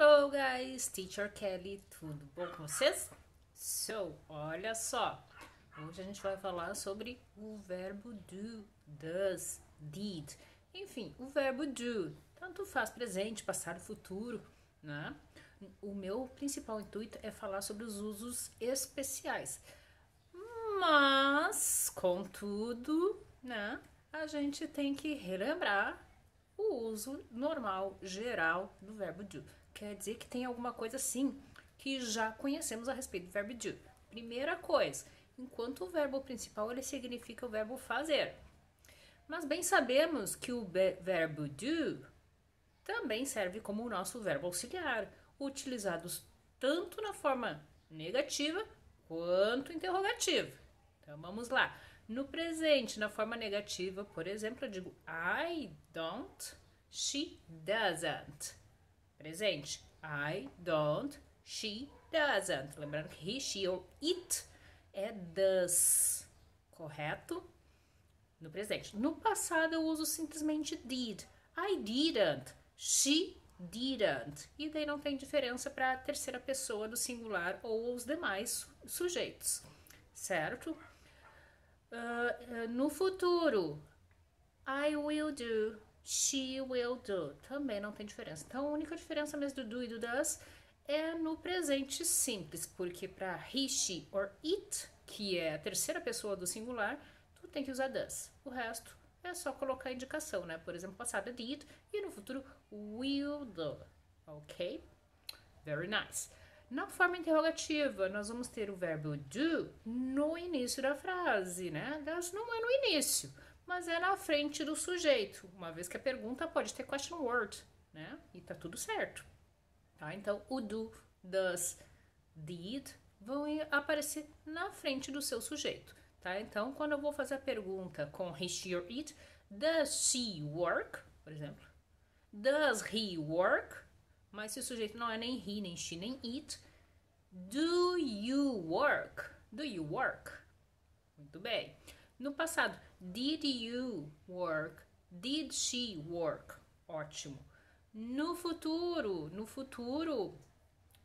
Hello guys, Teacher Kelly, tudo bom com vocês? Olha só, hoje a gente vai falar sobre o verbo do, does, did. Enfim, o verbo do, tanto faz presente, passado, futuro, né? O meu principal intuito é falar sobre os usos especiais. Mas, contudo, né, a gente tem que relembrar o uso normal, geral do verbo do. Quer dizer que tem alguma coisa sim que já conhecemos a respeito do verbo do. Primeira coisa, enquanto o verbo principal ele significa o verbo fazer. Mas bem sabemos que o verbo do também serve como o nosso verbo auxiliar, utilizados tanto na forma negativa quanto interrogativa. Então vamos lá. No presente, na forma negativa, por exemplo, eu digo I don't, she doesn't. Presente, I don't, she doesn't. Lembrando que he, she ou it é does, correto? No presente. No passado eu uso simplesmente did. I didn't, she didn't. E daí não tem diferença para a terceira pessoa do singular ou os demais sujeitos, certo? No futuro, I will do, she will do. Também não tem diferença. Então, a única diferença mesmo do do e do does é no presente simples, porque para he, she or it, que é a terceira pessoa do singular, tu tem que usar does. O resto é só colocar a indicação, né? Por exemplo, passado did e no futuro will do. Ok? Very nice. Na forma interrogativa, nós vamos ter o verbo do no início da frase, né? Das não é no início, mas é na frente do sujeito, uma vez que a pergunta pode ter question word, né? E tá tudo certo. Tá? Então, o do, does, did vão aparecer na frente do seu sujeito, tá? Então, quando eu vou fazer a pergunta com he, she or it, does she work, por exemplo? Does he work? Mas se o sujeito não é nem he, nem she, nem it, do you work? Do you work? Muito bem. No passado, did you work? Did she work? Ótimo. No futuro,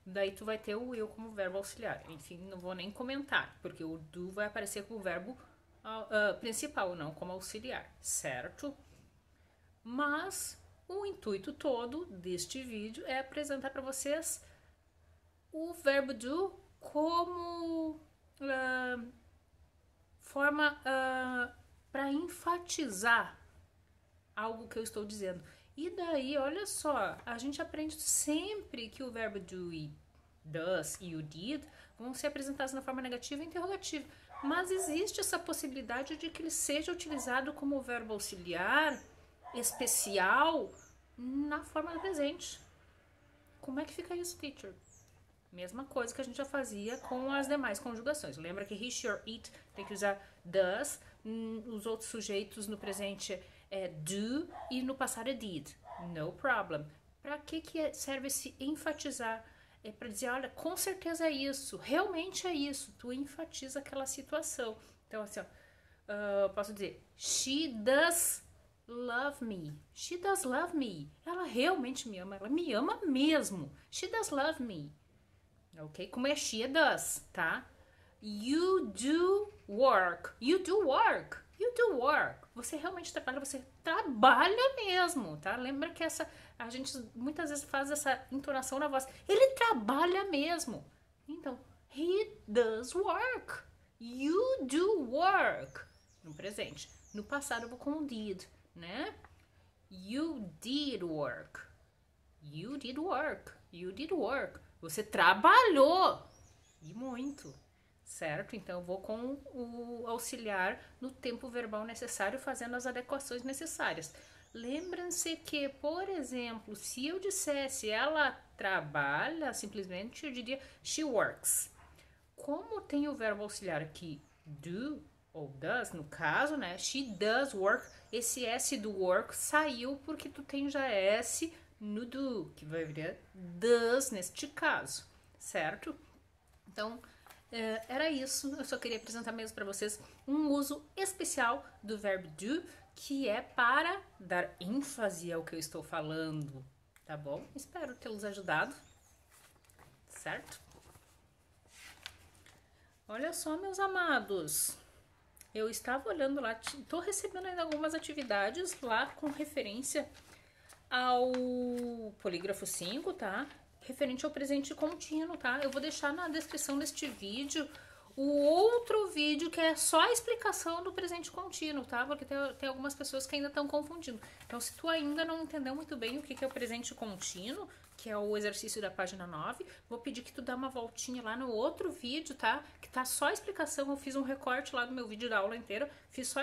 daí tu vai ter o will como verbo auxiliar. Enfim, não vou nem comentar, porque o do vai aparecer como verbo principal, não como auxiliar, certo? Mas o intuito todo deste vídeo é apresentar para vocês o verbo do como forma para enfatizar algo que eu estou dizendo. E daí, olha só, a gente aprende sempre que o verbo do e does e o did vão ser apresentados na forma negativa e interrogativa. Mas existe essa possibilidade de que ele seja utilizado como verbo auxiliar especial na forma do presente. Como é que fica isso, teacher? Mesma coisa que a gente já fazia com as demais conjugações. Lembra que he, she or it tem que usar does, os outros sujeitos no presente é do e no passado é did. No problem. Para que serve esse enfatizar? É para dizer, olha, com certeza é isso, realmente é isso. Tu enfatiza aquela situação. Então, assim, ó, posso dizer, she does love me. She does love me. Ela realmente me ama. Ela me ama mesmo. She does love me. Ok? Como é she does, tá? You do work. You do work. You do work. Você realmente trabalha, você trabalha mesmo, tá? Lembra que a gente muitas vezes faz essa entonação na voz. Ele trabalha mesmo. Então, he does work. You do work. No presente. No passado eu vou com did, né? You did work. You did work. You did work. Você trabalhou. E muito. Certo? Então, eu vou com o auxiliar no tempo verbal necessário, fazendo as adequações necessárias. Lembrem-se que, por exemplo, se eu dissesse ela trabalha, simplesmente eu diria she works. Como tem o verbo auxiliar aqui, do ou does, no caso, né? She does work. Esse S do work saiu porque tu tem já S no do, que vai virar does neste caso, certo? Então, era isso. Eu só queria apresentar mesmo para vocês um uso especial do verbo do, que é para dar ênfase ao que eu estou falando, tá bom? Espero tê-los ajudado, certo? Olha só, meus amados, eu estava olhando lá, tô recebendo ainda algumas atividades lá com referência ao Polígrafo 5, tá? Referente ao presente contínuo, tá? Eu vou deixar na descrição deste vídeo o outro vídeo que é só a explicação do presente contínuo, tá? Porque tem algumas pessoas que ainda estão confundindo. Então, se tu ainda não entendeu muito bem o que é o presente contínuo, que é o exercício da página 9, vou pedir que tu dá uma voltinha lá no outro vídeo, tá? Que tá só a explicação, eu fiz um recorte lá do meu vídeo da aula inteira, fiz só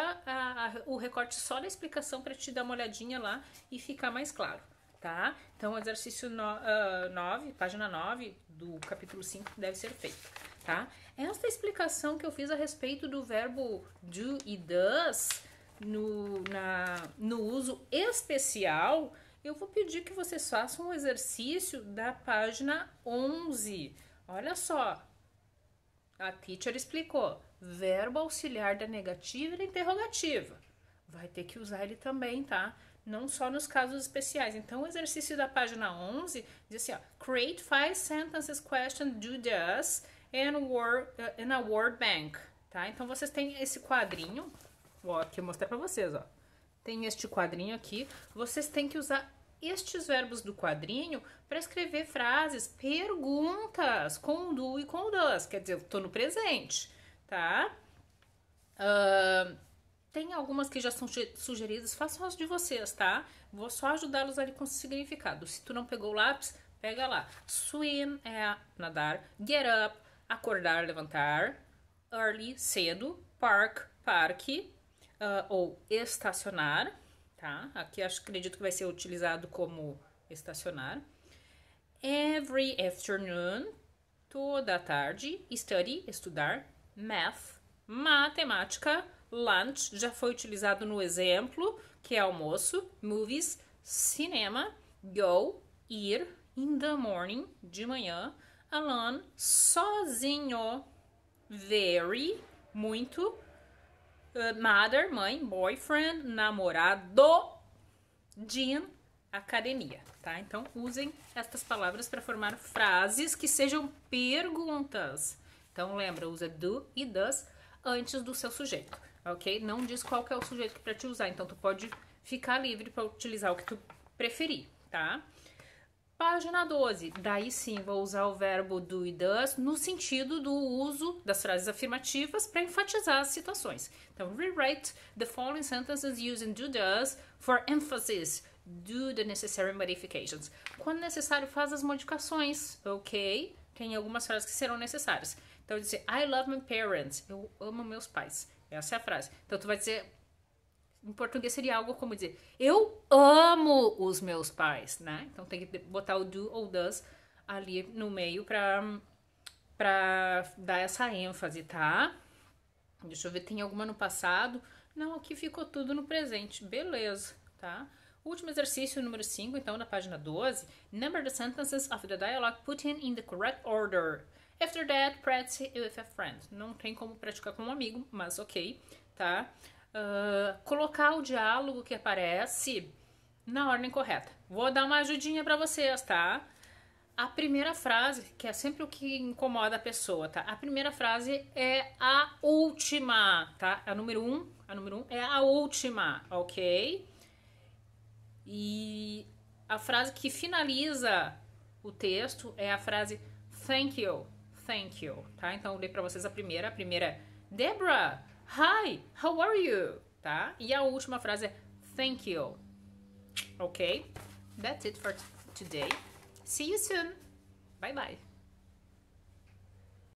o recorte só da explicação para te dar uma olhadinha lá e ficar mais claro, tá? Então, o exercício 9, página 9 do capítulo 5 deve ser feito, tá? Esta explicação que eu fiz a respeito do verbo do e does no uso especial, eu vou pedir que vocês façam um exercício da página 11. Olha só, a teacher explicou, verbo auxiliar da negativa e da interrogativa. Vai ter que usar ele também, tá? Não só nos casos especiais. Então, o exercício da página 11 diz assim, ó, create 5 sentences question do does in a word bank, tá? Então, vocês têm esse quadrinho, ó, aqui eu mostrei pra vocês, ó. Tem este quadrinho aqui, vocês têm que usar estes verbos do quadrinho para escrever frases, perguntas com do e com does, quer dizer, eu tô no presente, tá? Tem algumas que já são sugeridas, façam as de vocês, tá? Vou só ajudá-los ali com o significado. Se tu não pegou o lápis, pega lá. Swim é nadar, get up, acordar, levantar, early, cedo, park, parque, ou estacionar, tá? Aqui acredito que vai ser utilizado como estacionar. Every afternoon, toda tarde. Study, estudar. Math, matemática. Lunch, já foi utilizado no exemplo, que é almoço. Movies, cinema. Go, ir. In the morning, de manhã. Alone, sozinho. Very, muito. Mother, mãe. Boyfriend, namorado. Gym, academia, tá? Então, usem estas palavras para formar frases que sejam perguntas. Então, lembra, usa do e does antes do seu sujeito, ok? Não diz qual que é o sujeito para te usar, então tu pode ficar livre para utilizar o que tu preferir, tá? Página 12, daí sim vou usar o verbo do e does no sentido do uso das frases afirmativas para enfatizar as situações. Então, rewrite the following sentences using do does for emphasis. Do the necessary modifications. Quando necessário, faz as modificações, ok? Tem algumas frases que serão necessárias. Então, dizer, I love my parents. Eu amo meus pais. Essa é a frase. Então, tu vai dizer, em português seria algo como dizer, eu amo os meus pais, né? Então, tem que botar o do ou does ali no meio pra dar essa ênfase, tá? Deixa eu ver, tem alguma no passado? Não, aqui ficou tudo no presente. Beleza, tá? Último exercício, número 5, então, na página 12. Number the sentences of the dialogue put in the correct order. After that, practice with a friend. Não tem como praticar com um amigo, mas ok, tá? Colocar o diálogo que aparece na ordem correta. Vou dar uma ajudinha pra vocês, tá? A primeira frase, que é sempre o que incomoda a pessoa, tá? A primeira frase é a última, tá? A número 1 é a última, ok? E a frase que finaliza o texto é a frase thank you, tá? Então eu dei pra vocês a primeira é Deborah, hi, how are you? Tá? E a última frase é thank you, ok? That's it for today. See you soon. Bye bye.